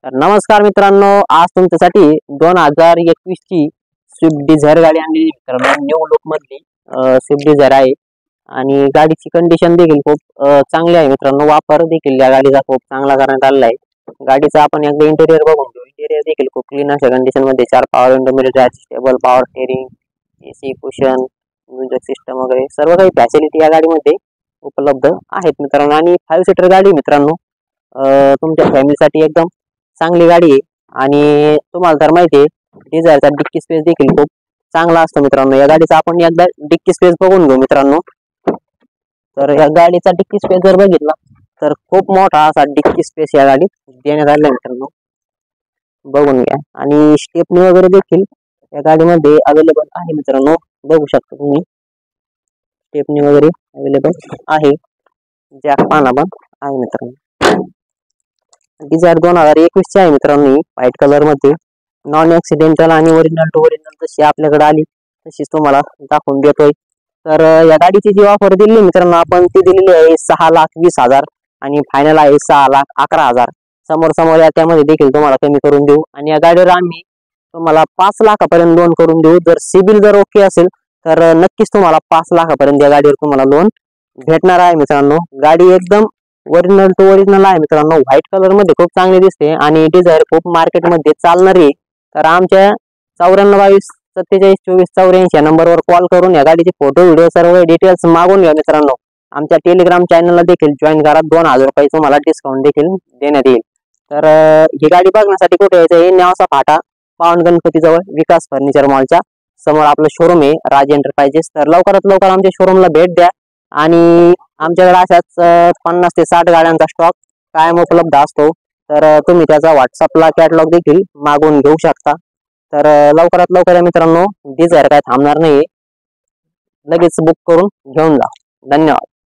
तर नमस्कार मित्रांनो, आज तुमच्यासाठी 2021 ची स्विफ्ट डिझायर गाडी आणली मित्रांनो. न्यू लुक मधली स्विफ्ट डिझायर आहे आणि गाडीची कंडिशन देखील खूप चांगली आहे मित्रांनो. वापर देखील या गाडीचा खूप चांगला करण्यात आलेला आहे. गाडीचा आपण एकदा इंटेरियर बघून घेऊ. इंटेरियर देखील खूप क्लीन अशा कंडिशन मध्ये 4 power window mirror, adjustable power steering, AC, cushion, music system वगैरे सर्व काही फॅसिलिटी या गाडीमध्ये उपलब्ध आहेत मित्रांनो. आणि 5 सीटर गाडी मित्रांनो, तुमच्या फॅमिलीसाठी एकदम चांगली गाडी आहे. आणि तुम्हाला तर माहिती आहे डिझायरचा डिक्की स्पेस देखील खूप चांगला असतो मित्रांनो. या गाडीचा आपण एकदा डिक्की स्पेस बघून घेऊ मित्रांनो. तर या गाडीचा डिक्की स्पेस जर बघितला तर खूप मोठा असा डिक्की स्पेस या गाडीत देण्यात आलेला मित्रांनो, बघून घ्या. आणि स्टेपनी वगैरे देखील या गाडीमध्ये अवेलेबल आहे मित्रांनो, बघू शकता तुम्ही. स्टेपनी वगैरे अवेलेबल आहे, जॅक पाना पण आहे मित्रांनो. डिझायर 2021 ची आहे मित्रांनो, व्हाईट कलर मध्ये नॉन ऍक्सिडेंटल आणि ओरिजिनल टू ओरिजिनल जशी आपल्याकडे आली तशीच तुम्हाला दाखवून देतोय. तर या गाडीची जी ऑफर दिली मित्रांनो आपण ती दिलेली आहे 6,20,000 आणि फायनल आहे 6,11,000. समोर या त्यामध्ये देखील तुम्हाला कमी करून देऊ. आणि या गाडीवर आम्ही तुम्हाला 5 लाखापर्यंत लोन करून देऊ. जर सिबिल जर ओके असेल तर नक्कीच तुम्हाला 5 लाखापर्यंत या गाडीवर तुम्हाला लोन भेटणार आहे मित्रांनो. गाडी एकदम ओरिजिनल टू ओरिजिनल आहे मित्रांनो. व्हाईट कलर मध्ये खूप चांगली दिसते आणि डिझायर खूप मार्केट मध्ये चालणारी. तर आमच्या 9422472484 या नंबरवर कॉल करून या गाडीचे फोटो व्हिडिओ सर्व डिटेल्स मागून घ्या मित्रांनो. आमच्या टेलिग्राम चॅनलला देखील जॉईन करा. 2000 रुपये तुम्हाला डिस्काउंट देखील देण्यात येईल. तर ही गाडी बघण्यासाठी कुठे यायचं आहे, नेवासा फाटा पावन गणपती जवळ विकास फर्निचर मॉलच्या समोर आपलं शोरूम आहे राज एंटरप्राइजेस. तर लवकरात लवकर आमच्या शोरूमला भेट द्या. आणि आमच्याकडे अशाच 50 ते 60 गाड्यांचा स्टॉक कायम उपलब्ध असतो. तर तुम्ही त्याचा व्हॉट्सअपला कॅटलॉग देखील मागवून घेऊ शकता. तर लवकरात लवकर मित्रांनो, डिझायर काय थांबणार नाही, लगेच बुक करून घेऊन जा. धन्यवाद.